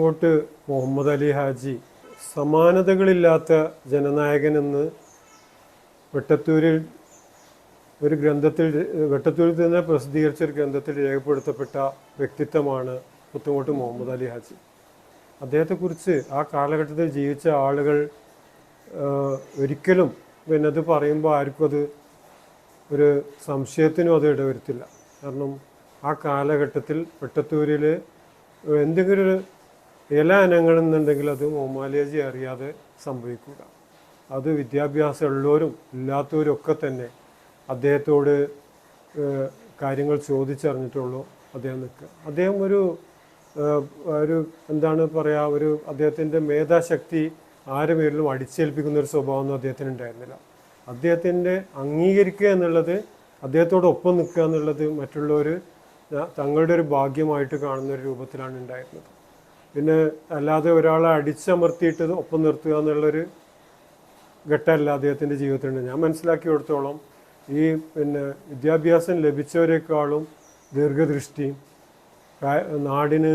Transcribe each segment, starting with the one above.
പുത്തങ്കോട്ട് മുഹമ്മദ് അലി ഹാജി സമാനതകളില്ലാത്ത ജനനായകനെന്ന് വെട്ടത്തൂരിൽ ഒരു ഗ്രന്ഥത്തിൽ വെട്ടത്തൂരിൽ തന്നെ പ്രസിദ്ധീകരിച്ച ഒരു ഗ്രന്ഥത്തിൽ രേഖപ്പെടുത്തപ്പെട്ട വ്യക്തിത്വമാണ് പുത്തങ്കോട്ട് മുഹമ്മദ് അലി ഹാജി. അദ്ദേഹത്തെക്കുറിച്ച് ആ കാലഘട്ടത്തിൽ ജീവിച്ച ആളുകൾ ഒരിക്കലും അത് പറയുമ്പോൾ ആർക്കും അത് ഒരു സംശയത്തിനും അത് ഇടവരുത്തില്ല. കാരണം ആ കാലഘട്ടത്തിൽ വെട്ടത്തൂരിൽ എന്തെങ്കിലും ഒരു ഇല അനങ്ങണമെന്നുണ്ടെങ്കിൽ അത് മുഹമ്മദ് അലി ഹാജി അറിയാതെ സംഭവിക്കുക. അത് വിദ്യാഭ്യാസം ഉള്ളവരും ഇല്ലാത്തവരും ഒക്കെ തന്നെ അദ്ദേഹത്തോട് കാര്യങ്ങൾ ചോദിച്ചറിഞ്ഞിട്ടുള്ളൂ അദ്ദേഹം നിൽക്കുക. അദ്ദേഹം ഒരു എന്താണ് പറയുക, അദ്ദേഹത്തിൻ്റെ മേധാശക്തി ആരുടെ പേരിലും അടിച്ചേൽപ്പിക്കുന്ന ഒരു സ്വഭാവമൊന്നും അദ്ദേഹത്തിന് ഉണ്ടായിരുന്നില്ല. അദ്ദേഹത്തിൻ്റെ അംഗീകരിക്കുക എന്നുള്ളത്, അദ്ദേഹത്തോടൊപ്പം നിൽക്കുക എന്നുള്ളത് മറ്റുള്ളവർ തങ്ങളുടെ ഒരു ഭാഗ്യമായിട്ട് കാണുന്ന ഒരു രൂപത്തിലാണ് ഉണ്ടായിരുന്നത്. പിന്നെ അല്ലാതെ ഒരാളെ അടിച്ചമർത്തിയിട്ട് ഒപ്പം നിർത്തുക എന്നുള്ളൊരു ഘട്ടമല്ല അദ്ദേഹത്തിൻ്റെ ജീവിതത്തിലുണ്ട്. ഞാൻ മനസ്സിലാക്കിയെടുത്തോളം ഈ വിദ്യാഭ്യാസം ലഭിച്ചവരെക്കാളും ദീർഘദൃഷ്ടിയും നാടിന്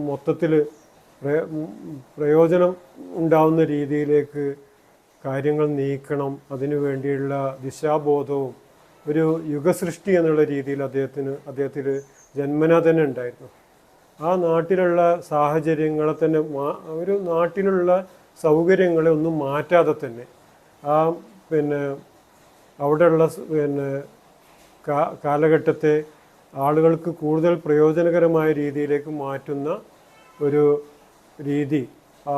മൊത്തത്തിൽ പ്രയോജനം ഉണ്ടാവുന്ന രീതിയിലേക്ക് കാര്യങ്ങൾ നീക്കണം, അതിനു വേണ്ടിയുള്ള ദിശാബോധവും ഒരു യുഗസൃഷ്ടി എന്നുള്ള രീതിയിൽ അദ്ദേഹത്തിൽ ജന്മനാ തന്നെ ഉണ്ടായിരുന്നു. ആ നാട്ടിലുള്ള സാഹചര്യങ്ങളെ തന്നെ ഒരു നാട്ടിലുള്ള സൗകര്യങ്ങളെ ഒന്നും മാറ്റാതെ തന്നെ ആ അവിടെയുള്ള കാലഘട്ടത്തെ ആളുകൾക്ക് കൂടുതൽ പ്രയോജനകരമായ രീതിയിലേക്ക് മാറ്റുന്ന ഒരു രീതി, ആ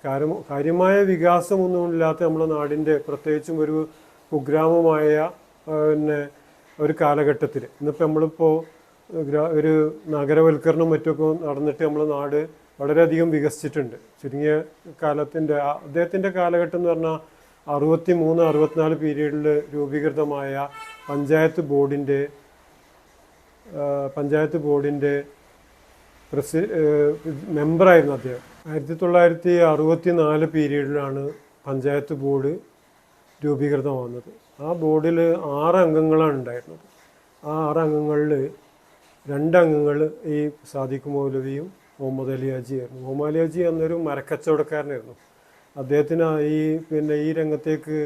കാര്യമായ വികാസമൊന്നുമില്ലാത്ത നമ്മുടെ നാടിൻ്റെ പ്രത്യേകിച്ചും ഒരു കുഗ്രാമമായ ഒരു കാലഘട്ടത്തിൽ ഇന്നിപ്പോൾ നമ്മളിപ്പോൾ ഒരു നഗരവൽക്കരണം മറ്റൊക്കെ നടന്നിട്ട് നമ്മുടെ നാട് വളരെയധികം വികസിച്ചിട്ടുണ്ട്. ചുരുങ്ങിയ കാലത്തിൻ്റെ അദ്ദേഹത്തിൻ്റെ കാലഘട്ടം എന്ന് പറഞ്ഞാൽ 63-64 പീരീഡിൽ രൂപീകൃതമായ പഞ്ചായത്ത് ബോർഡിൻ്റെ മെമ്പറായിരുന്നു അദ്ദേഹം. 1964 പീരീഡിലാണ് പഞ്ചായത്ത് ബോർഡ് രൂപീകൃതമാകുന്നത്. ആ ബോർഡിൽ 6 അംഗങ്ങളാണ് ഉണ്ടായിരുന്നത്. ആ 6 അംഗങ്ങളിൽ 2 അംഗങ്ങൾ ഈ സാദിഖ് മൗലവിയും മുഹമ്മദ് അലി ഹാജി ആയിരുന്നു. മുഹമ്മദ് അലി ഹാജി എന്നൊരു മരക്കച്ചവടക്കാരനായിരുന്നു. അദ്ദേഹത്തിന് ഈ രംഗത്തേക്ക്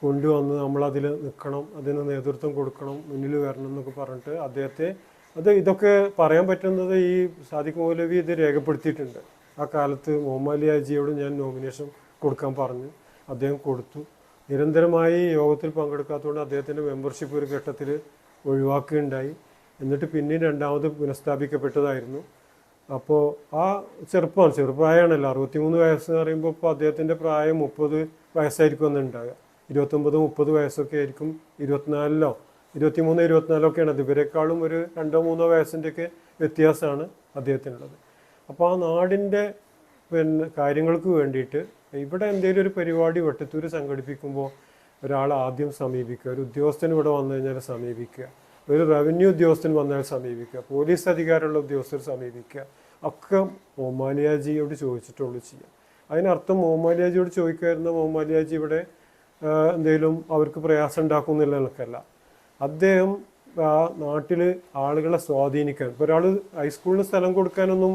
കൊണ്ടുവന്ന് നമ്മളതിൽ നിൽക്കണം, അതിന് നേതൃത്വം കൊടുക്കണം, മുന്നിൽ വരണം എന്നൊക്കെ പറഞ്ഞിട്ട് ഇതൊക്കെ പറയാൻ പറ്റുന്നത് ഈ സാദിഖ് മൗലവി ഇത് രേഖപ്പെടുത്തിയിട്ടുണ്ട്. ആ കാലത്ത് മുഹമ്മദ് അലി ഹാജിയോട് ഞാൻ നോമിനേഷൻ കൊടുക്കാൻ പറഞ്ഞു, അദ്ദേഹം കൊടുത്തു. നിരന്തരമായി യോഗത്തിൽ പങ്കെടുക്കാത്തതുകൊണ്ട് അദ്ദേഹത്തിൻ്റെ മെമ്പർഷിപ്പ് ഒരു ഘട്ടത്തിൽ ഒഴിവാക്കുകയുണ്ടായി. എന്നിട്ട് പിന്നീട് രണ്ടാമത് പുനഃസ്ഥാപിക്കപ്പെട്ടതായിരുന്നു. അപ്പോൾ ആ ചെറുപ്പമായാണല്ലോ, 63 വയസ്സ് എന്ന് പറയുമ്പോൾ ഇപ്പോൾ അദ്ദേഹത്തിൻ്റെ പ്രായം 30 വയസ്സായിരിക്കും എന്നുണ്ടാകുക. 29-30 വയസ്സൊക്കെ ആയിരിക്കും. 23, 24 ഒക്കെയാണ്. അത് ഇവരെക്കാളും ഒരു 2-3 വയസ്സിൻ്റെയൊക്കെ വ്യത്യാസമാണ് അദ്ദേഹത്തിനുള്ളത്. അപ്പോൾ ആ നാടിൻ്റെ കാര്യങ്ങൾക്ക് വേണ്ടിയിട്ട് ഇവിടെ എന്തെങ്കിലും ഒരു പരിപാടി വെട്ടത്തൂർ സംഘടിപ്പിക്കുമ്പോൾ ഒരാൾ ആദ്യം സമീപിക്കുക, ഒരു ഉദ്യോഗസ്ഥൻ ഇവിടെ വന്നു കഴിഞ്ഞാൽ സമീപിക്കുക, ഒരു റവന്യൂ ഉദ്യോഗസ്ഥൻ വന്നാൽ സമീപിക്കുക, പോലീസ് അധികാരമുള്ള ഉദ്യോഗസ്ഥർ സമീപിക്കുക, ഒക്കെ മുഹമ്മദ് അലി ഹാജിയോട് ചോദിച്ചിട്ടുള്ളൂ ചെയ്യുക. അതിനർത്ഥം മുഹമ്മദ് അലി ഹാജിയോട് ചോദിക്കായിരുന്ന മുഹമ്മദ് അലി ഹാജി ഇവിടെ എന്തെങ്കിലും അവർക്ക് പ്രയാസം ഉണ്ടാക്കുന്നില്ല എന്നൊക്കെയല്ല. അദ്ദേഹം ആ നാട്ടിൽ ആളുകളെ സ്വാധീനിക്കാൻ, ഇപ്പോൾ ഒരാൾ ഹൈസ്കൂളിന് സ്ഥലം കൊടുക്കാനൊന്നും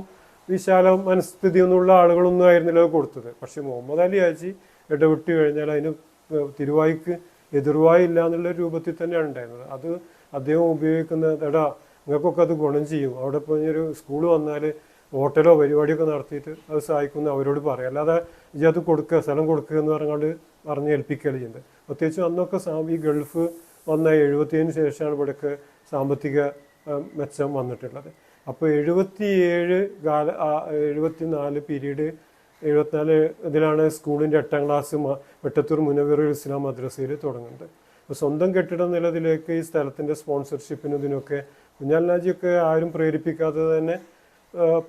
വിശാല മനസ്ഥിതിയൊന്നുമുള്ള ആളുകളൊന്നും ആയിരുന്നില്ല കൊടുത്തത്. പക്ഷെ മുഹമ്മദ് അലി ഹാജി ഇടവിട്ട് കഴിഞ്ഞാൽ അതിന് തിരുവായിക്ക് എതിർവായി ഇല്ല എന്നുള്ള രൂപത്തിൽ തന്നെയാണ് ഉണ്ടായിരുന്നത്. അത് അദ്ദേഹം ഉപയോഗിക്കുന്ന നിങ്ങൾക്കൊക്കെ അത് ഗുണം ചെയ്യും. അവിടെ ഇപ്പോൾ ഒരു സ്കൂൾ വന്നാൽ ഹോട്ടലോ പരിപാടിയൊക്കെ നടത്തിയിട്ട് അത് സഹായിക്കുന്ന അവരോട് പറയാം. അല്ലാതെ അത് കൊടുക്കുക, സ്ഥലം കൊടുക്കുക എന്ന് പറഞ്ഞ് ഏൽപ്പിക്കുകയാണ് ചെയ്യുന്നത്. പ്രത്യേകിച്ചും അന്നൊക്കെ ഈ ഗൾഫ് വന്ന 70-ന് ശേഷമാണ് ഇവിടെയൊക്കെ സാമ്പത്തിക മെച്ചം വന്നിട്ടുള്ളത്. അപ്പോൾ 74 പീരീഡ് 74 ഇതിലാണ് സ്കൂളിൻ്റെ 8ാം ക്ലാസ് വെട്ടത്തൂർ മുനവ്വറുൽ ഇസ്ലാം മദ്രസയിൽ തുടങ്ങുന്നത്. അപ്പോൾ സ്വന്തം കെട്ടിടം നിലതിലേക്ക് ഈ സ്ഥലത്തിൻ്റെ സ്പോൺസർഷിപ്പിനും ഇതിനൊക്കെ കുഞ്ഞാലിനാജിയൊക്കെ ആരും പ്രേരിപ്പിക്കാതെ തന്നെ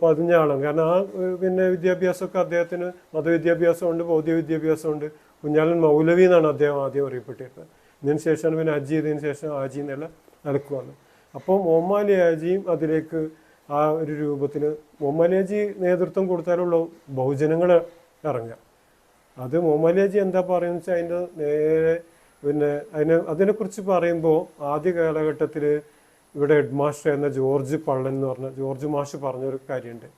പതിഞ്ഞ ആളാണ്. കാരണം ആ വിദ്യാഭ്യാസമൊക്കെ അദ്ദേഹത്തിന് മതവിദ്യാഭ്യാസമുണ്ട്, ഭൗതിക വിദ്യാഭ്യാസമുണ്ട്. കുഞ്ഞാലൻ മൗലവി എന്നാണ് അദ്ദേഹം ആദ്യം അറിയപ്പെട്ടിരുന്നത്. ഇതിന് ശേഷമാണ് ഹജ്ജ് ചെയ്തതിന് ശേഷം ഹാജി എന്നുള്ള നിലക്ക് വന്നത്. അപ്പോൾ മുഹമ്മദ് അലി ഹാജിയും അതിലേക്ക് ആ ഒരു രൂപത്തിന് മുഹമ്മദ് അലി ഹാജി നേതൃത്വം കൊടുത്താലുള്ള ബഹുജനങ്ങൾ ഇറങ്ങുക. അത് മുഹമ്മദ് അലി ഹാജി എന്താ പറയുന്നത് വെച്ചാൽ അതിൻ്റെ നേരെ അതിനെക്കുറിച്ച് പറയുമ്പോൾ ആദ്യ കാലഘട്ടത്തിൽ ഇവിടെ ഹെഡ് മാസ്റ്റർ എന്ന ജോർജ് മാഷ് പറഞ്ഞൊരു കാര്യമുണ്ട്.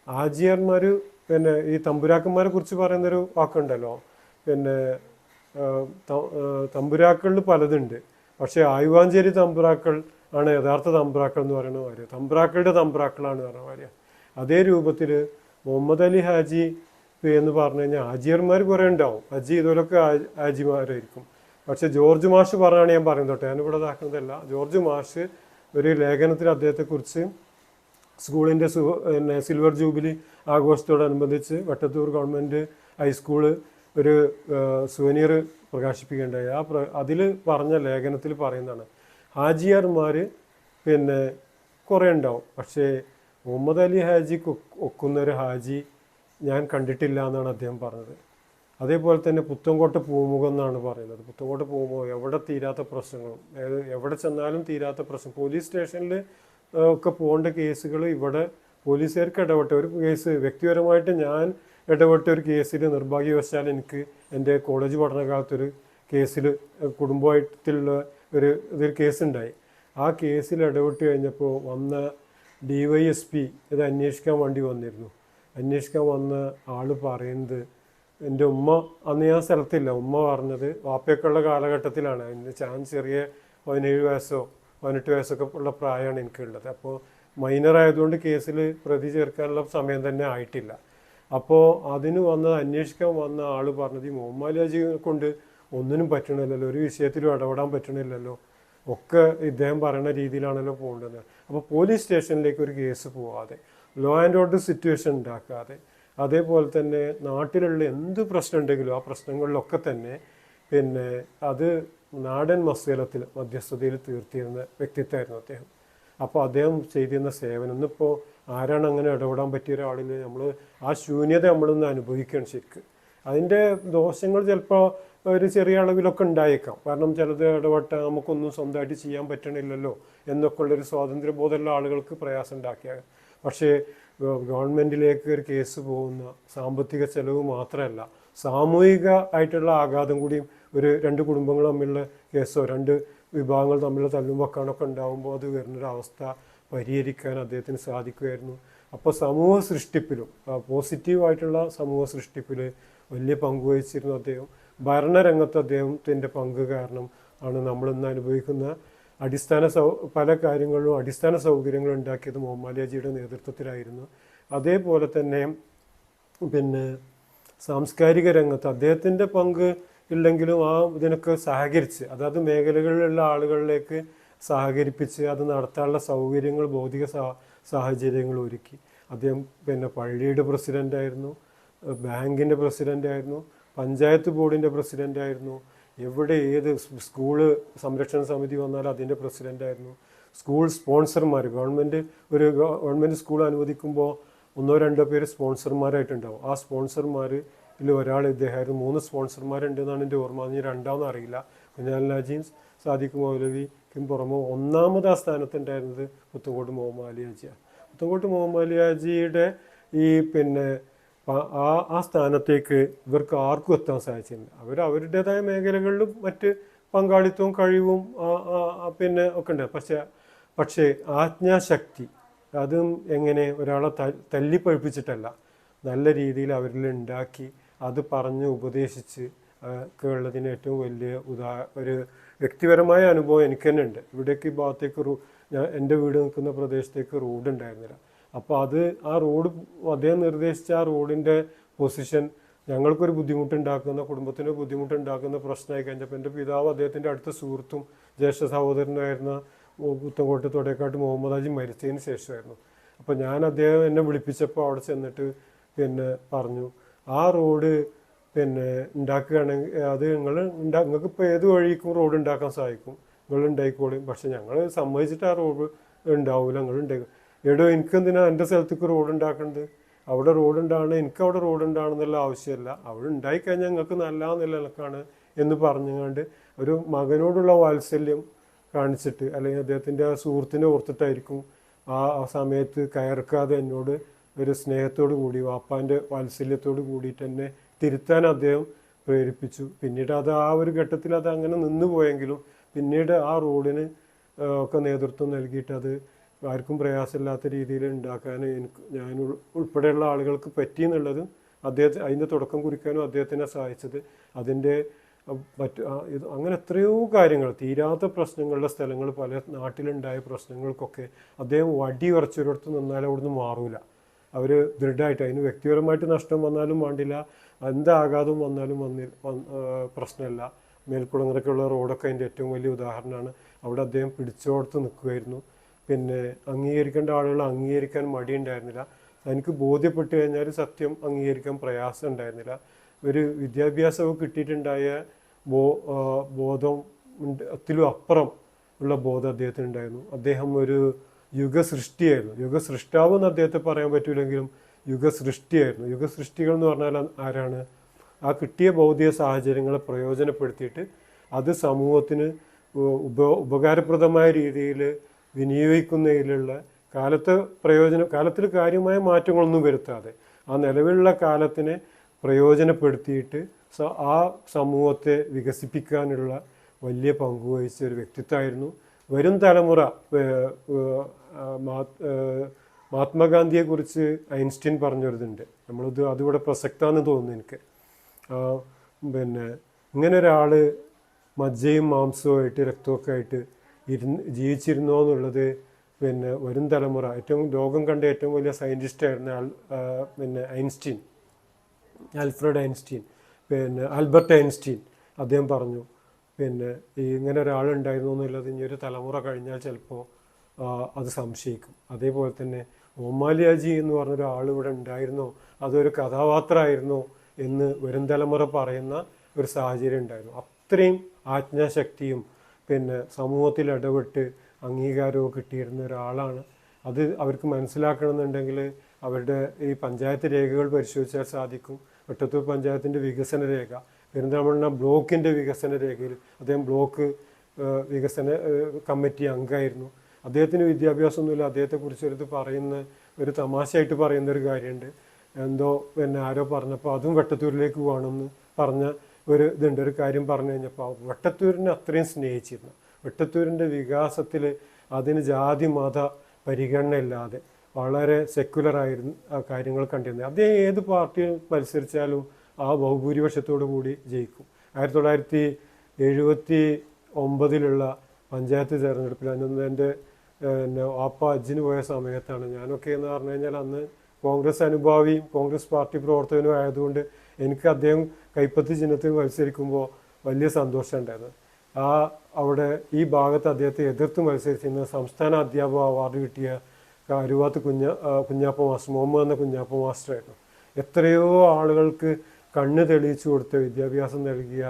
ആജിയന്മാർ പിന്നെ ഈ തമ്പുരാക്കന്മാരെ കുറിച്ച് പറയുന്നൊരു വാക്കുണ്ടല്ലോ, പിന്നെ തമ്പുരാക്കളിൽ പലതുണ്ട്, പക്ഷേ ആയുവാഞ്ചേരി തമ്പുരാക്കൾ ആണ് യഥാർത്ഥ തമ്പ്രാക്കൾ എന്ന് പറയുന്ന കാര്യം. തമ്പ്രാക്കളുടെ തമ്പ്രാക്കളാണ് പറഞ്ഞ കാര്യം. അതേ രൂപത്തിൽ മുഹമ്മദ് അലി ഹാജി എന്ന് പറഞ്ഞു കഴിഞ്ഞാൽ ഹാജിയർമാർ കുറേ ഉണ്ടാവും. ഹജ്ജ് ചെയ്തവരൊക്കെ ഹാജിമാരായിരിക്കും. പക്ഷെ ജോർജ് മാഷ് പറഞ്ഞാണ് ഞാൻ പറയുന്നത് കേട്ടോ, ഞാനിവിടെ ഇതാക്കുന്നതല്ല. ജോർജ് മാഷ് ഒരു ലേഖനത്തിൽ അദ്ദേഹത്തെക്കുറിച്ച് സ്കൂളിൻ്റെ പിന്നെ സിൽവർ ജൂബിലി ആഘോഷത്തോടനുബന്ധിച്ച് വട്ടത്തൂർ ഗവൺമെൻറ് ഹൈസ്കൂള് ഒരു സുവനീർ പ്രകാശിപ്പിക്കേണ്ടായി. അതിൽ പറഞ്ഞ ലേഖനത്തിൽ പറയുന്നതാണ്, ഹാജിയാർമാർ പിന്നെ കുറേ ഉണ്ടാവും, പക്ഷേ മുഹമ്മദ് അലി ഹാജിക്ക് ഒക്കുന്നൊരു ഹാജി ഞാൻ കണ്ടിട്ടില്ല എന്നാണ് അദ്ദേഹം പറഞ്ഞത്. അതേപോലെ തന്നെ പുത്തൻകോട്ട പൂമുഖം എന്നാണ് പറയുന്നത്. പുത്തൻകോട്ട പൂമുഖം എവിടെ തീരാത്ത പ്രശ്നങ്ങളും, എവിടെ ചെന്നാലും തീരാത്ത പ്രശ്നം. പോലീസ് സ്റ്റേഷനിൽ ഒക്കെ പോകേണ്ട കേസുകൾ ഇവിടെ പോലീസുകാർക്ക് ഇടപെട്ട ഒരു കേസ്, വ്യക്തിപരമായിട്ട് ഞാൻ ഇടപെട്ട ഒരു കേസിൽ നിർഭാഗ്യവശാൽ എനിക്ക് എൻ്റെ കോളേജ് പഠനകാലത്തൊരു കേസിൽ കുടുംബമായിട്ടുള്ള ഇതൊരു കേസുണ്ടായി. ആ കേസിൽ ഇടപെട്ട് കഴിഞ്ഞപ്പോൾ വന്ന DYSP ഇത് അന്വേഷിക്കാൻ വേണ്ടി വന്നിരുന്നു. അന്വേഷിക്കാൻ വന്ന ആൾ പറയുന്നത്, എൻ്റെ ഉമ്മ അന്ന് ഞാൻ സ്ഥലത്തില്ല, ഉമ്മ പറഞ്ഞത് വാപ്പയൊക്കെയുള്ള കാലഘട്ടത്തിലാണ്. ഞാൻ ചെറിയ 17 വയസ്സോ 18 വയസ്സൊക്കെ ഉള്ള പ്രായമാണ് എനിക്കുള്ളത്. അപ്പോൾ മൈനർ ആയതുകൊണ്ട് കേസിൽ പ്രതി ചേർക്കാനുള്ള സമയം തന്നെ ആയിട്ടില്ല. അപ്പോൾ അതിന് അന്വേഷിക്കാൻ വന്ന ആൾ പറഞ്ഞത്, ഈ മുഹമ്മദ് അലി കൊണ്ട് ഒന്നിനും പറ്റണില്ലല്ലോ, ഒരു വിഷയത്തിലും ഇടപെടാൻ പറ്റണില്ലല്ലോ, ഒക്കെ ഇദ്ദേഹം പറയുന്ന രീതിയിലാണല്ലോ പോകേണ്ടത്. അപ്പോൾ പോലീസ് സ്റ്റേഷനിലേക്ക് ഒരു കേസ് പോവാതെ, ലോ ആൻഡ് ഓർഡർ സിറ്റുവേഷൻ ഉണ്ടാക്കാതെ, അതേപോലെ തന്നെ നാട്ടിലുള്ള എന്ത് പ്രശ്നം ഉണ്ടെങ്കിലും ആ പ്രശ്നങ്ങളിലൊക്കെ തന്നെ പിന്നെ അത് നാടൻ മധ്യസ്ഥതയിൽ തീർത്തിരുന്ന വ്യക്തിത്വമായിരുന്നു അദ്ദേഹം. അപ്പോൾ അദ്ദേഹം ചെയ്തിരുന്ന സേവനം ഇന്നിപ്പോൾ ആരാണ് അങ്ങനെ ഇടപെടാൻ പറ്റിയ ഒരാളിൽ നമ്മൾ ആ ശൂന്യത നമ്മളൊന്ന് അനുഭവിക്കണം ശരിക്ക്. അതിൻ്റെ ദോഷങ്ങൾ ചിലപ്പോൾ ഒരു ചെറിയ അളവിലൊക്കെ ഉണ്ടായേക്കാം. കാരണം ചിലത് ഇടപെട്ട നമുക്കൊന്നും സ്വന്തമായിട്ട് ചെയ്യാൻ പറ്റണില്ലല്ലോ എന്നൊക്കെ ഉള്ളൊരു സ്വാതന്ത്ര്യബോധമുള്ള ആളുകൾക്ക് പ്രയാസം ഉണ്ടാക്കിയാൽ. പക്ഷേ ഗവൺമെൻറ്റിലേക്ക് ഒരു കേസ് പോകുന്ന സാമ്പത്തിക ചെലവ് മാത്രമല്ല, സാമൂഹിക ആയിട്ടുള്ള ആഘാതം കൂടിയും രണ്ട് കുടുംബങ്ങൾ തമ്മിലുള്ള കേസോ 2 വിഭാഗങ്ങൾ തമ്മിലുള്ള തല്ലും വെക്കാനൊക്കെ ഉണ്ടാകുമ്പോൾ അത് വരുന്നൊരവസ്ഥ പരിഹരിക്കാൻ അദ്ദേഹത്തിന് സാധിക്കുമായിരുന്നു. അപ്പോൾ സമൂഹ സൃഷ്ടിപ്പിലും പോസിറ്റീവായിട്ടുള്ള സമൂഹ സൃഷ്ടിപ്പിൽ വലിയ പങ്ക് വഹിച്ചിരുന്നു അദ്ദേഹം. ഭരണരംഗത്ത് അദ്ദേഹത്തിൻ്റെ പങ്ക് കാരണം ആണ് നമ്മളിന്ന് അനുഭവിക്കുന്ന പല കാര്യങ്ങളിലും അടിസ്ഥാന സൗകര്യങ്ങൾ ഉണ്ടാക്കിയത് മുഹമ്മദ് ഹാജിയുടെ നേതൃത്വത്തിലായിരുന്നു. അതേപോലെ തന്നെ പിന്നെ സാംസ്കാരിക രംഗത്ത് അദ്ദേഹത്തിൻ്റെ പങ്ക് ഇല്ലെങ്കിലും ആ ഇതിനൊക്കെ സഹകരിച്ച് അതാത് മേഖലകളിലുള്ള ആളുകളിലേക്ക് സഹകരിപ്പിച്ച് അത് നടത്താനുള്ള സൗകര്യങ്ങൾ, ഭൗതിക സാഹചര്യങ്ങൾ ഒരുക്കി. അദ്ദേഹം പിന്നെ പള്ളിയുടെ പ്രസിഡൻ്റായിരുന്നു, ബാങ്കിൻ്റെ പ്രസിഡൻ്റായിരുന്നു, പഞ്ചായത്ത് ബോർഡിൻ്റെ പ്രസിഡൻ്റായിരുന്നു, എവിടെ ഏത് സ്കൂള് സംരക്ഷണ സമിതി വന്നാലും അതിൻ്റെ പ്രസിഡൻ്റായിരുന്നു. സ്കൂൾ സ്പോൺസർമാർ, ഗവൺമെൻറ് സ്കൂൾ അനുവദിക്കുമ്പോൾ 1-2 പേര് സ്പോൺസർമാരായിട്ടുണ്ടാവും. ആ സ്പോൺസർമാരിൽ ഒരാൾ ഇദ്ദേഹമായിരുന്നു. 3 സ്പോൺസർമാരുണ്ടെന്നാണ് എൻ്റെ ഓർമ്മ. അതിന് രണ്ടാമെന്ന് അറിയില്ല. കുഞ്ഞാൽ നാജീം, സാദിഖ് മൗലവിക്കും പുറമെ 1ാമത് ആ സ്ഥാനത്തുണ്ടായിരുന്നത് പുത്തൻകോട്ട് മുഹമ്മദ് അലി ഹാജിയാണ്. പുത്തൻകോട്ട് മുഹമ്മദ് അലി ഹാജിയുടെ ഈ പിന്നെ ആ സ്ഥാനത്തേക്ക് ഇവർക്ക് ആർക്കും എത്താൻ സാധിച്ചില്ല. അവരുടേതായ മേഖലകളിലും മറ്റ് പങ്കാളിത്തവും കഴിവും പിന്നെ ഒക്കെ ഉണ്ട്. പക്ഷേ ആജ്ഞാശക്തി അതും എങ്ങനെ ഒരാളെ തല്ലിപ്പഴിപ്പിച്ചിട്ടല്ല, നല്ല രീതിയിൽ അവരിൽ ഉണ്ടാക്കി അത് പറഞ്ഞ് ഉപദേശിച്ച് ഒക്കെ ഉള്ളതിന് ഏറ്റവും വലിയ ഒരു വ്യക്തിപരമായ അനുഭവം എനിക്ക് തന്നെ ഉണ്ട്. ഇവിടേക്ക് ഈ ഭാഗത്തേക്ക് എൻ്റെ വീട് നിൽക്കുന്ന പ്രദേശത്തേക്ക് റോഡ് ഉണ്ടായിരുന്നില്ല. അപ്പോൾ ആ റോഡ് അദ്ദേഹം നിർദ്ദേശിച്ച ആ റോഡിൻ്റെ പൊസിഷൻ ഞങ്ങൾക്കൊരു ബുദ്ധിമുട്ടുണ്ടാക്കുന്ന, കുടുംബത്തിന് ബുദ്ധിമുട്ടുണ്ടാക്കുന്ന പ്രശ്നമായി കഴിഞ്ഞപ്പോൾ എൻ്റെ പിതാവ് അദ്ദേഹത്തിൻ്റെ അടുത്ത സുഹൃത്തും ജ്യേഷ്ഠ സഹോദരനായിരുന്ന പുത്തൻകോട്ട് തൊടേക്കാട്ട് മുഹമ്മദ് ഹാജി മരിച്ചതിന് ശേഷമായിരുന്നു. അപ്പോൾ അദ്ദേഹം എന്നെ വിളിപ്പിച്ചപ്പോൾ അവിടെ ചെന്നിട്ട് പിന്നെ പറഞ്ഞു, ആ റോഡ് പിന്നെ ഉണ്ടാക്കുകയാണെങ്കിൽ അത് നിങ്ങൾക്ക് ഇപ്പോൾ ഏത് വഴിക്കും റോഡ് ഉണ്ടാക്കാൻ സാധിക്കും, നിങ്ങൾ ഉണ്ടായിക്കോളും, പക്ഷെ ഞങ്ങൾ സമ്മതിച്ചിട്ട് ആ റോഡ് ഉണ്ടാവില്ല, നിങ്ങൾ ഉണ്ടാക്കും. എനിക്കെന്തിനാ എൻ്റെ സ്ഥലത്തേക്ക് റോഡ് ഉണ്ടാക്കേണ്ടത്, അവിടെ റോഡ് ഉണ്ടാകണം, എനിക്ക് അവിടെ റോഡ് ഉണ്ടാകണമെന്നുള്ള ആവശ്യമില്ല, അവിടെ ഉണ്ടായിക്കഴിഞ്ഞാൽ ഞങ്ങൾക്ക് നല്ല നിലനിൽക്കാണ് എന്ന് പറഞ്ഞുകൊണ്ട് ഒരു മകനോടുള്ള വാത്സല്യം കാണിച്ചിട്ട്, അല്ലെങ്കിൽ അദ്ദേഹത്തിൻ്റെ ആ സുഹൃത്തിനെ ഓർത്തിട്ടായിരിക്കും ആ സമയത്ത് കയർക്കാതെ എന്നോട് ഒരു സ്നേഹത്തോടു കൂടി, വാപ്പാൻ്റെ വാത്സല്യത്തോട് കൂടിയിട്ട് തന്നെ തിരുത്താൻ അദ്ദേഹം പ്രേരിപ്പിച്ചു. പിന്നീട് ആ ഒരു ഘട്ടത്തിൽ അത് അങ്ങനെ നിന്നു പോയെങ്കിലും പിന്നീട് ആ റോഡിന് ഒക്കെ നേതൃത്വം നൽകിയിട്ട് അത് ആർക്കും പ്രയാസമില്ലാത്ത രീതിയിൽ ഉണ്ടാക്കാൻ ഞാൻ ഉൾപ്പെടെയുള്ള ആളുകൾക്ക് പറ്റി എന്നുള്ളതും അതിൻ്റെ തുടക്കം കുറിക്കാനും അദ്ദേഹത്തിനെ സഹായിച്ചത്. അതിൻ്റെ അങ്ങനെ എത്രയോ കാര്യങ്ങൾ, തീരാത്ത പ്രശ്നങ്ങളുടെ സ്ഥലങ്ങൾ, പല നാട്ടിലുണ്ടായ പ്രശ്നങ്ങൾക്കൊക്കെ അദ്ദേഹം വടി ഉറച്ചൊരിടത്ത് നിന്നാലും അവിടുന്ന് മാറൂല. അവർ ദൃഢമായിട്ട്, അതിന് വ്യക്തിപരമായിട്ട് നഷ്ടം വന്നാലും വേണ്ടില്ല, എന്താഘാതം വന്നാലും പ്രശ്നമല്ല. മേൽക്കുളങ്ങരയ്ക്കുള്ള റോഡൊക്കെ അതിൻ്റെ ഏറ്റവും വലിയ ഉദാഹരണമാണ്. അവിടെ അദ്ദേഹം പിടിച്ചോടത്ത് നിൽക്കുമായിരുന്നു. പിന്നെ അംഗീകരിക്കേണ്ട ആളുകൾ അംഗീകരിക്കാൻ മടിയുണ്ടായിരുന്നില്ല. എനിക്ക് ബോധ്യപ്പെട്ട് കഴിഞ്ഞാൽ സത്യം അംഗീകരിക്കാൻ പ്രയാസം ഉണ്ടായിരുന്നില്ല. ഒരു വിദ്യാഭ്യാസമൊക്കെ കിട്ടിയിട്ടുണ്ടായ ബോധത്തിലും അപ്പുറം ഉള്ള ബോധം അദ്ദേഹത്തിന് ഉണ്ടായിരുന്നു. അദ്ദേഹം ഒരു യുഗസൃഷ്ടിയായിരുന്നു. യുഗസൃഷ്ടാവ് എന്ന് അദ്ദേഹത്തെ പറയാൻ പറ്റൂലെങ്കിലും യുഗസൃഷ്ടിയായിരുന്നു. യുഗസൃഷ്ടികൾ എന്ന് പറഞ്ഞാൽ ആരാണ്? ആ കിട്ടിയ ഭൗതിക സാഹചര്യങ്ങളെ പ്രയോജനപ്പെടുത്തിയിട്ട് അത് സമൂഹത്തിന് ഉപകാരപ്രദമായ രീതിയിൽ വിനിയോഗിക്കുന്നതിലുള്ള കാലത്തിൽ കാര്യമായ മാറ്റങ്ങളൊന്നും വരുത്താതെ ആ നിലവിലുള്ള കാലത്തിനെ പ്രയോജനപ്പെടുത്തിയിട്ട് ആ സമൂഹത്തെ വികസിപ്പിക്കാനുള്ള വലിയ പങ്കുവഹിച്ച ഒരു വ്യക്തിത്വമായിരുന്നു. വരും തലമുറ മഹാത്മാഗാന്ധിയെക്കുറിച്ച് ഐൻസ്റ്റീൻ പറഞ്ഞൊരിതുണ്ട്, അതിവിടെ പ്രസക്തമാണെന്ന് തോന്നുന്നു എനിക്ക്. പിന്നെ ഇങ്ങനെ ഒരാൾ മജ്ജയും മാംസവുമായിട്ട് രക്തമൊക്കെ ആയിട്ട് ജീവിച്ചിരുന്നോ എന്നുള്ളത് പിന്നെ വരും തലമുറ ലോകം കണ്ട ഏറ്റവും വലിയ സയൻറ്റിസ്റ്റായിരുന്നു Einstein, Alfred Einstein, Albert Einstein. അദ്ദേഹം പറഞ്ഞു ഇങ്ങനെ ഒരാളുണ്ടായിരുന്നു എന്നുള്ളത് ഇനിയൊരു തലമുറ കഴിഞ്ഞാൽ ചിലപ്പോൾ അത് സംശയിക്കും. അതേപോലെ തന്നെ ഓമാലിയാജി എന്ന് പറഞ്ഞൊരാൾ ഇവിടെ ഉണ്ടായിരുന്നോ, അതൊരു കഥാപാത്രമായിരുന്നോ എന്ന് വരും തലമുറ പറയുന്ന ഒരു സാഹചര്യം ഉണ്ടായിരുന്നു. അത്രയും ആജ്ഞാശക്തിയും സമൂഹത്തിൽ ഇടപെട്ട് അംഗീകാരവും കിട്ടിയിരുന്ന ഒരാളാണ്. അത് അവർക്ക് മനസ്സിലാക്കണമെന്നുണ്ടെങ്കിൽ അവരുടെ ഈ പഞ്ചായത്ത് രേഖകൾ പരിശോധിച്ചാൽ സാധിക്കും. വെട്ടത്തൂർ പഞ്ചായത്തിൻ്റെ വികസന രേഖ, പെരിന്തൽമണ്ണ ബ്ലോക്കിൻ്റെ വികസന രേഖയിൽ അദ്ദേഹം ബ്ലോക്ക് വികസന കമ്മിറ്റി അംഗമായിരുന്നു. അദ്ദേഹത്തിന് വിദ്യാഭ്യാസമൊന്നുമില്ല. അദ്ദേഹത്തെക്കുറിച്ച് ഒരു തമാശയായിട്ട് പറയുന്ന ഒരു കാര്യമുണ്ട്. എന്തോ ആരോ പറഞ്ഞപ്പോൾ അതും വെട്ടത്തൂരിലേക്ക് പോകണമെന്ന് പറഞ്ഞ ഒരു കാര്യം പറഞ്ഞു കഴിഞ്ഞപ്പോൾ വെട്ടത്തൂരിനെ അത്രയും സ്നേഹിച്ചിരുന്നു. വെട്ടത്തൂരിൻ്റെ വികാസത്തിൽ അതിന് ജാതി മത പരിഗണന ഇല്ലാതെ വളരെ സെക്യുലറായിരുന്നു ആ കാര്യങ്ങൾ കണ്ടിരുന്നത്. അദ്ദേഹം ഏത് പാർട്ടിയിൽ മത്സരിച്ചാലും ആ ബഹുഭൂരിപക്ഷത്തോടു കൂടി ജയിക്കും. 1979 പഞ്ചായത്ത് തെരഞ്ഞെടുപ്പിൽ എൻ്റെ വാപ്പ ഹജ്ജിന് പോയ സമയത്താണ്. ഞാനൊക്കെ എന്ന് പറഞ്ഞു കഴിഞ്ഞാൽ അന്ന് കോൺഗ്രസ് അനുഭാവിയും കോൺഗ്രസ് പാർട്ടി പ്രവർത്തകനും ആയതുകൊണ്ട് എനിക്ക് അദ്ദേഹം കൈപ്പത്തി ചിഹ്നത്തിൽ മത്സരിക്കുമ്പോൾ വലിയ സന്തോഷം ഉണ്ടായിരുന്നു. അവിടെ ഈ ഭാഗത്ത് അദ്ദേഹത്തെ എതിർത്ത് മത്സരിച്ചിരുന്ന സംസ്ഥാന അധ്യാപക അവാർഡ് കിട്ടിയ കരുവാത്ത് കുഞ്ഞാപ്പ മാസ്റ്റർ, മുഹമ്മദ് എന്ന കുഞ്ഞാപ്പ മാസ്റ്ററായിരുന്നു. എത്രയോ ആളുകൾക്ക് കണ്ണ് തെളിയിച്ചു കൊടുത്ത, വിദ്യാഭ്യാസം നൽകിയ,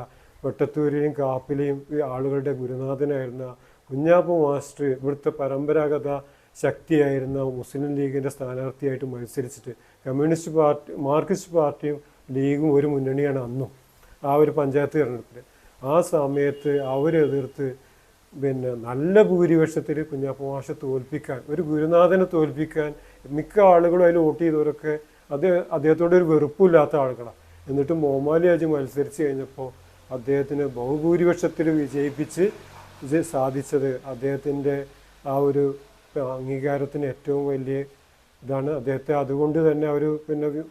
വെട്ടത്തൂരിലെയും കാപ്പിലെയും ആളുകളുടെ ഗുരുനാഥനായിരുന്ന കുഞ്ഞാപ്പ മാസ്റ്റർ ഇവിടുത്തെ പരമ്പരാഗത ശക്തിയായിരുന്ന മുസ്ലിം ലീഗിൻ്റെ സ്ഥാനാർത്ഥിയായിട്ട് മത്സരിച്ചിട്ട് കമ്മ്യൂണിസ്റ്റ് പാർട്ടി, മാർക്സിസ്റ്റ് പാർട്ടിയും ലീഗും ഒരു മുന്നണിയാണ് അന്നും ആ ഒരു പഞ്ചായത്ത് തിരഞ്ഞെടുപ്പിൽ. ആ സമയത്ത് അവരെതിർത്ത് നല്ല ഭൂരിപക്ഷത്തിൽ കുഞ്ഞാപ്പ മാഷെ തോൽപ്പിക്കാൻ, ഒരു ഗുരുനാഥനെ തോൽപ്പിക്കാൻ മിക്ക ആളുകളും അതിൽ വോട്ട് ചെയ്തവരൊക്കെ അദ്ദേഹത്തോട് ഒരു വെറുപ്പില്ലാത്ത ആളുകളാണ്. എന്നിട്ട് മോമാലിയാജി മത്സരിച്ച് കഴിഞ്ഞപ്പോൾ അദ്ദേഹത്തിന് ബഹുഭൂരിപക്ഷത്തിൽ വിജയിപ്പിച്ച് സാധിച്ചത് അദ്ദേഹത്തിൻ്റെ ആ ഒരു അംഗീകാരത്തിന് ഏറ്റവും വലിയ ഇതാണ്. അദ്ദേഹത്തെ അതുകൊണ്ട് തന്നെ അവർ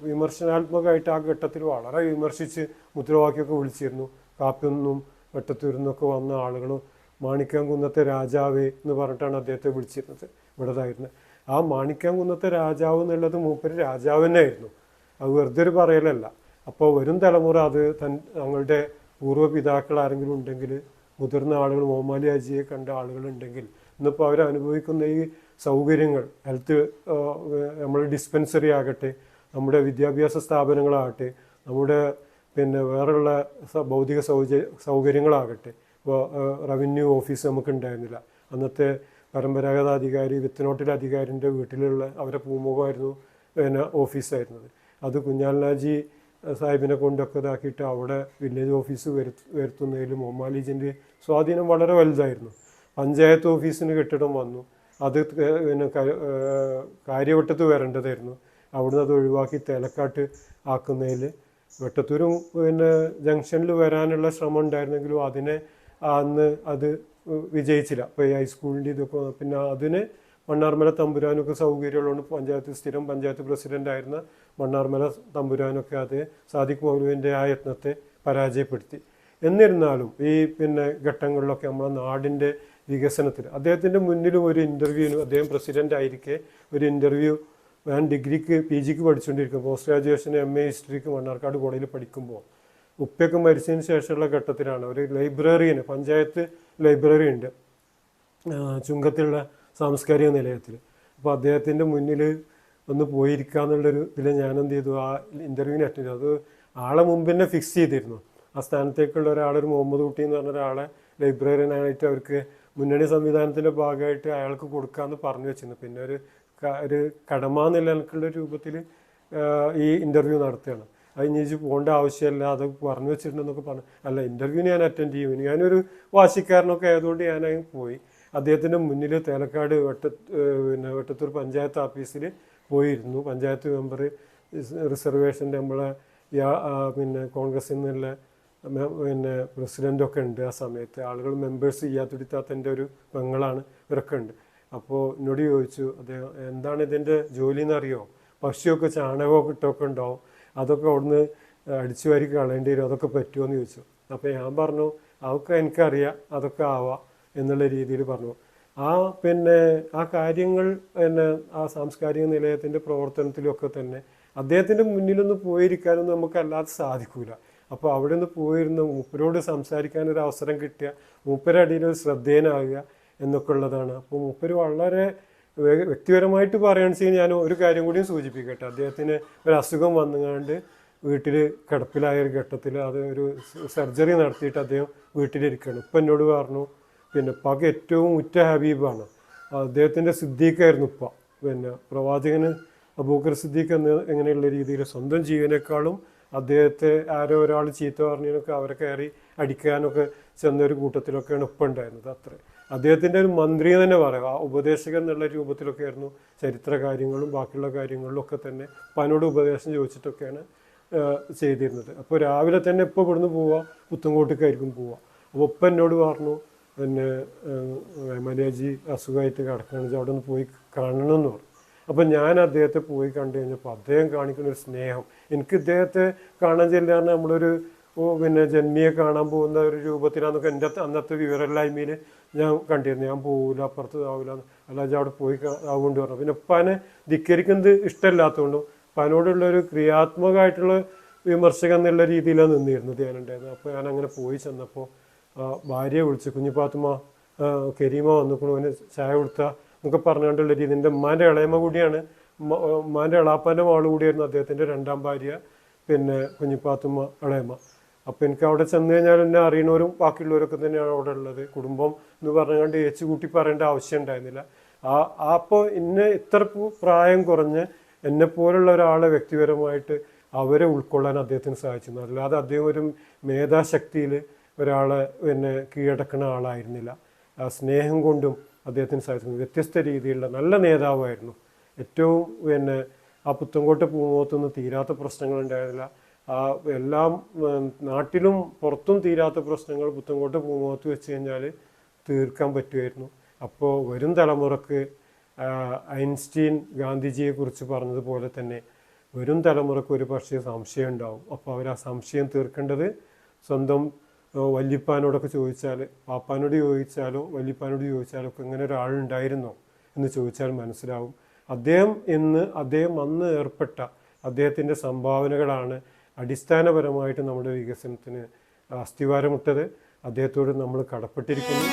വിമർശനാത്മകമായിട്ട് ആ ഘട്ടത്തിൽ വളരെ വിമർശിച്ച് മുദ്രാവാക്യമൊക്കെ വിളിച്ചിരുന്നു. കാപ്പിയൊന്നും വെട്ടത്തൂരിന്നൊക്കെ വന്ന ആളുകളും മാണിക്യാംകുന്നത്തെ രാജാവേ എന്ന് പറഞ്ഞിട്ടാണ് അദ്ദേഹത്തെ വിളിച്ചിരുന്നത് ഇവിടതായിരുന്നത്. ആ മാണിക്യാംകുന്നത്തെ രാജാവ് എന്നുള്ളത് മൂപ്പര് രാജാവ് തന്നെയായിരുന്നു, അത് വെറുതെ ഒരു പറയലല്ല. അപ്പോൾ വരും തലമുറ അത് തങ്ങളുടെ പൂർവ്വപിതാക്കൾ ആരെങ്കിലും ഉണ്ടെങ്കിൽ, മുതിർന്ന ആളുകൾ, മോമാലിയാജിയെ കണ്ട ആളുകളുണ്ടെങ്കിൽ, ഇന്നിപ്പോൾ അവരനുഭവിക്കുന്ന ഈ സൗകര്യങ്ങൾ, ഹെൽത്ത്, നമ്മുടെ ഡിസ്പെൻസറി ആകട്ടെ, നമ്മുടെ വിദ്യാഭ്യാസ സ്ഥാപനങ്ങളാകട്ടെ, നമ്മുടെ വേറെയുള്ള ഭൗതിക സൗകര്യങ്ങളാകട്ടെ. ഇപ്പോൾ റവന്യൂ ഓഫീസ് നമുക്ക് ഉണ്ടായിരുന്നില്ല. അന്നത്തെ പരമ്പരാഗത അധികാരി, വിത്തനോട്ടിലെ അധികാരിൻ്റെ വീട്ടിലുള്ള അവരെ പൂമുഖമായിരുന്നു ഓഫീസായിരുന്നത്. അത് കുഞ്ഞാൽനാജി സാഹിബിനെ കൊണ്ടൊക്കെ ഇതാക്കിയിട്ട് അവിടെ വില്ലേജ് ഓഫീസ് വരുത്തുന്നതിൽ മോമാലിജിൻ്റെ സ്വാധീനം വളരെ വലുതായിരുന്നു. പഞ്ചായത്ത് ഓഫീസിന് കെട്ടിടം വന്നു, അത് കാര്യവട്ടത്ത് വരേണ്ടതായിരുന്നു. അവിടുന്ന് അത് ഒഴിവാക്കി തേലക്കാട്ട് ആക്കുന്നതിൽ വെട്ടത്തൂരും ജംഗ്ഷനിൽ വരാനുള്ള ശ്രമം ഉണ്ടായിരുന്നെങ്കിലും അതിനെ അന്ന് അത് വിജയിച്ചില്ല. ഇപ്പോൾ ഈ ഹൈസ്കൂളിൻ്റെ ഇതൊക്കെ അതിനെ മണ്ണാർമല തമ്പുരാനൊക്കെ സൗകര്യമുള്ളതുകൊണ്ട് സ്ഥിരം പഞ്ചായത്ത് പ്രസിഡന്റ് ആയിരുന്ന മണ്ണാർമല തമ്പുരാനൊക്കെ അത് സാദിഖ് മൗലവിൻ്റെ ആ യത്നത്തെ പരാജയപ്പെടുത്തി. എന്നിരുന്നാലും ഈ ഘട്ടങ്ങളിലൊക്കെ നമ്മളെ നാടിൻ്റെ വികസനത്തിൽ അദ്ദേഹത്തിൻ്റെ മുന്നിലും ഒരു ഇൻ്റർവ്യൂവിന്, അദ്ദേഹം പ്രസിഡൻ്റ് ആയിരിക്കെ ഒരു ഇൻ്റർവ്യൂ, ഞാൻ ഡിഗ്രിക്ക് PGക്ക് പഠിച്ചുകൊണ്ടിരിക്കും, പോസ്റ്റ് ഗ്രാജുവേഷൻ MA ഹിസ്റ്ററിക്ക് മണ്ണാർക്കാട് കോളേജിൽ പഠിക്കുമ്പോൾ ഉപ്പയൊക്കെ മരിച്ചതിന് ശേഷമുള്ള ഘട്ടത്തിലാണ് ഒരു ലൈബ്രറിന്, പഞ്ചായത്ത് ലൈബ്രറി ഉണ്ട് ചുങ്കത്തിലുള്ള സാംസ്കാരിക നിലയത്തിൽ. അപ്പോൾ അദ്ദേഹത്തിൻ്റെ മുന്നിൽ ഒന്ന് പോയിരിക്കുക എന്നുള്ളൊരു ഇതിൽ ഞാൻ എന്ത് ചെയ്തു, ആ ഇൻ്റർവ്യൂവിന് അറ്റൻഡ് ചെയ്തു. അത് ആളെ മുമ്പ് തന്നെ ഫിക്സ് ചെയ്തിരുന്നു. ആ സ്ഥാനത്തേക്കുള്ള ഒരാളൊരു മുഹമ്മദ് കുട്ടി എന്ന് പറഞ്ഞ ഒരാളെ ലൈബ്രറിയനായിട്ട് അവർക്ക് മുന്നണി സംവിധാനത്തിൻ്റെ ഭാഗമായിട്ട് അയാൾക്ക് കൊടുക്കാമെന്ന് പറഞ്ഞു വെച്ചിരുന്നു. പിന്നെ ഒരു കടമ നിലനിൽക്കുന്ന രൂപത്തിൽ ഈ ഇൻ്റർവ്യൂ നടത്തുകയാണ്. അത് ഇനി പോകേണ്ട ആവശ്യമില്ല, അത് പറഞ്ഞു വെച്ചിട്ടുണ്ടെന്നൊക്കെ പറഞ്ഞു. അല്ല, ഇൻ്റർവ്യൂവിന് ഞാൻ അറ്റൻഡ് ചെയ്യും, ഞാനൊരു വാശിക്കാരനൊക്കെ ആയതുകൊണ്ട് ഞാനങ്ങ് പോയി. അദ്ദേഹത്തിൻ്റെ മുന്നിൽ തേലക്കാട് വെട്ടത്തൂർ പഞ്ചായത്ത് ഓഫീസിൽ പോയിരുന്നു. പഞ്ചായത്ത് മെമ്പർ റിസർവേഷൻ്റെ നമ്മളെ കോൺഗ്രസിൽ നിന്നുള്ള പ്രസിഡൻ്റൊക്കെ ഉണ്ട്. ആ സമയത്ത് ആളുകൾ മെമ്പേഴ്സ് ചെയ്യാത്തുടിത്താത്തൻ്റെ ഒരു പെങ്ങളാണ്, ഇവരൊക്കെ ഉണ്ട്. അപ്പോൾ എന്നോട് ചോദിച്ചു, അദ്ദേഹം എന്താണ് ഇതിൻ്റെ ജോലി എന്നറിയോ, പശുവൊക്കെ ചാണകമൊക്കെ ഇട്ടൊക്കെ ഉണ്ടാവും, അതൊക്കെ അവിടുന്ന് അടിച്ചു വാരി കളയേണ്ടി വരും, അതൊക്കെ പറ്റുമോ എന്ന് ചോദിച്ചു. അപ്പോൾ ഞാൻ പറഞ്ഞു അതൊക്കെ എനിക്കറിയാം, അതൊക്കെ ആവാം എന്നുള്ള രീതിയിൽ പറഞ്ഞു. ആ കാര്യങ്ങൾ ആ സാംസ്കാരിക നിലയത്തിൻ്റെ പ്രവർത്തനത്തിലൊക്കെ തന്നെ അദ്ദേഹത്തിൻ്റെ മുന്നിലൊന്ന് പോയിരിക്കാനൊന്നും നമുക്കല്ലാതെ സാധിക്കൂല. അപ്പോൾ അവിടെ നിന്ന് പോയിരുന്ന് മൂപ്പരോട് സംസാരിക്കാനൊരു അവസരം കിട്ടുക, മൂപ്പരടിയിൽ ഒരു ശ്രദ്ധേയനാകുക എന്നൊക്കെ ഉള്ളതാണ്. അപ്പോൾ മൂപ്പര് വളരെ വ്യക്തിപരമായിട്ട് പറയുകയാണെന്ന് വെച്ച് കഴിഞ്ഞാൽ ഞാൻ ഒരു കാര്യം കൂടിയും സൂചിപ്പിക്കട്ടെ. അദ്ദേഹത്തിന് ഒരു അസുഖം വന്നുകൊണ്ട് വീട്ടിൽ കിടപ്പിലായ ഒരു ഘട്ടത്തിൽ അത് ഒരു സർജറി നടത്തിയിട്ട് അദ്ദേഹം വീട്ടിലിരിക്കുകയാണ്. ഇപ്പം എന്നോട് പറഞ്ഞു, ഉപ്പാക്ക് ഏറ്റവും ഉറ്റ ഹബീബാണ്, അദ്ദേഹത്തിൻ്റെ സിദ്ദീഖായിരുന്നു ഉപ്പ. പ്രവാചകന് അബൂബക്കർ സിദ്ദീഖ് എങ്ങനെയുള്ള രീതിയിൽ സ്വന്തം ജീവനേക്കാളും അദ്ദേഹത്തെ ആരോ ഒരാൾ ചീത്ത പറഞ്ഞതിനൊക്കെ അവരെ കയറി അടിക്കാനൊക്കെ ചെന്നൊരു കൂട്ടത്തിലൊക്കെയാണ് ഉപ്പ ഉണ്ടായിരുന്നത്. അത്ര അദ്ദേഹത്തിൻ്റെ ഒരു മന്ത്രി തന്നെ പറയാം, ആ ഉപദേശകൻ എന്നുള്ള രൂപത്തിലൊക്കെ ആയിരുന്നു ചരിത്ര കാര്യങ്ങളും ബാക്കിയുള്ള കാര്യങ്ങളിലും ഒക്കെ തന്നെ ഉപ്പാനോട് ഉപദേശം ചോദിച്ചിട്ടൊക്കെയാണ് ചെയ്തിരുന്നത്. അപ്പോൾ രാവിലെ തന്നെ ഇപ്പോൾ ഇവിടുന്ന് പോവുക, പുത്തൻകോട്ടേക്കായിരിക്കും പോവുക. അപ്പോൾ ഉപ്പ എന്നോട് പറഞ്ഞു, മലയാജി അസുഖമായിട്ട് കിടക്കുകയാണെന്ന് വെച്ചാൽ അവിടെ നിന്ന് പോയി കാണണമെന്ന് പറഞ്ഞു. അപ്പം ഞാൻ അദ്ദേഹത്തെ പോയി കണ്ടു കഴിഞ്ഞപ്പോൾ അദ്ദേഹം കാണിക്കുന്ന ഒരു സ്നേഹം, എനിക്ക് ഇദ്ദേഹത്തെ കാണാൻ ചെല്ലാൻ നമ്മളൊരു ജന്മിയെ കാണാൻ പോകുന്ന ഒരു രൂപത്തിലാന്നൊക്കെ എൻ്റെ അന്നത്തെ വിവരമില്ലായ്മയിൽ ഞാൻ കണ്ടിരുന്നു. ഞാൻ പോകില്ല, അപ്പുറത്ത് ആവില്ല, അല്ലാതെ അവിടെ പോയി ആവുകൊണ്ട് പറഞ്ഞു. പിന്നെ ഉപ്പാനെ ധിക്കരിക്കുന്നത് ഇഷ്ടമില്ലാത്തതുകൊണ്ടും ഉപ്പാനോടുള്ളൊരു ക്രിയാത്മകമായിട്ടുള്ള വിമർശകൻ എന്നുള്ള രീതിയിലാണ് നിന്നിരുന്നത് ഞാനുണ്ടായിരുന്നത്. അപ്പോൾ ഞാൻ അങ്ങനെ പോയി ചെന്നപ്പോൾ ഭാര്യയെ വിളിച്ച്, കുഞ്ഞിപ്പാത്തുമ്മ കരീമ വന്നിക്കണു, അവന് ചായ കൊടുത്താൽ എന്നൊക്കെ പറഞ്ഞുകൊണ്ടുള്ള രീതി. എൻ്റെ ഉമ്മാൻ്റെ ഇളയമ്മ കൂടിയാണ്, ഉമ്മാൻ്റെ എളാപ്പാൻ്റെ മകൾ കൂടിയായിരുന്നു അദ്ദേഹത്തിൻ്റെ രണ്ടാം ഭാര്യ കുഞ്ഞിപ്പാത്തുമ്മ ഇളയമ്മ. അപ്പോൾ എനിക്ക് അവിടെ ചെന്ന് കഴിഞ്ഞാൽ എന്നെ അറിയണവരും ബാക്കിയുള്ളവരൊക്കെ തന്നെയാണ് അവിടെ ഉള്ളത്. കുടുംബം എന്ന് പറഞ്ഞുകൊണ്ട് ഏച്ചു കൂട്ടി പറയേണ്ട ആവശ്യം ഉണ്ടായിരുന്നില്ല. അപ്പോൾ ഇന്നെ ഇത്ര പ്രായം കുറഞ്ഞ് എന്നെപ്പോലുള്ള ഒരാളെ വ്യക്തിപരമായിട്ട് അവരെ ഉൾക്കൊള്ളാൻ അദ്ദേഹത്തിന് സാധിച്ചിരുന്നു. അല്ലാതെ അദ്ദേഹം ഒരു മേധാശക്തിയിൽ ഒരാളെ കീഴടക്കുന്ന ആളായിരുന്നില്ല. ആ സ്നേഹം കൊണ്ടും അദ്ദേഹത്തിന് സാധിച്ചു. വ്യത്യസ്ത രീതിയിലുള്ള നല്ല നേതാവായിരുന്നു. ഏറ്റവും ആ പുത്തൻകോട്ട പൂമുഖത്തൊന്നും തീരാത്ത പ്രശ്നങ്ങൾ ഉണ്ടായിരുന്നില്ല. എല്ലാം നാട്ടിലും പുറത്തും തീരാത്ത പ്രശ്നങ്ങൾ പുത്തൻകോട്ട പൂമുഖത്ത് വെച്ച് കഴിഞ്ഞാൽ തീർക്കാൻ പറ്റുമായിരുന്നു. അപ്പോൾ വരും തലമുറക്ക് ഐൻസ്റ്റീൻ ഗാന്ധിജിയെക്കുറിച്ച് പറഞ്ഞതുപോലെ തന്നെ വരും തലമുറക്ക് ഒരു പക്ഷേ സംശയം ഉണ്ടാവും. അപ്പോൾ അവർ ആ സംശയം തീർക്കേണ്ടത് സ്വന്തം വല്യപ്പാനോടൊക്കെ ചോദിച്ചാൽ, പാപ്പാനോട് ചോദിച്ചാലോ വല്യപ്പാനോട് ചോദിച്ചാലോ ഒക്കെ ഇങ്ങനെ ഒരാളുണ്ടായിരുന്നോ എന്ന് ചോദിച്ചാൽ മനസ്സിലാവും. അദ്ദേഹം അന്ന് ഏർപ്പെട്ട അദ്ദേഹത്തിൻ്റെ സംഭാവനകളാണ് അടിസ്ഥാനപരമായിട്ട് നമ്മുടെ വികസനത്തിന് അസ്ഥിവാരമിട്ടത്. അദ്ദേഹത്തോട് നമ്മൾ കടപ്പെട്ടിരിക്കുന്നു.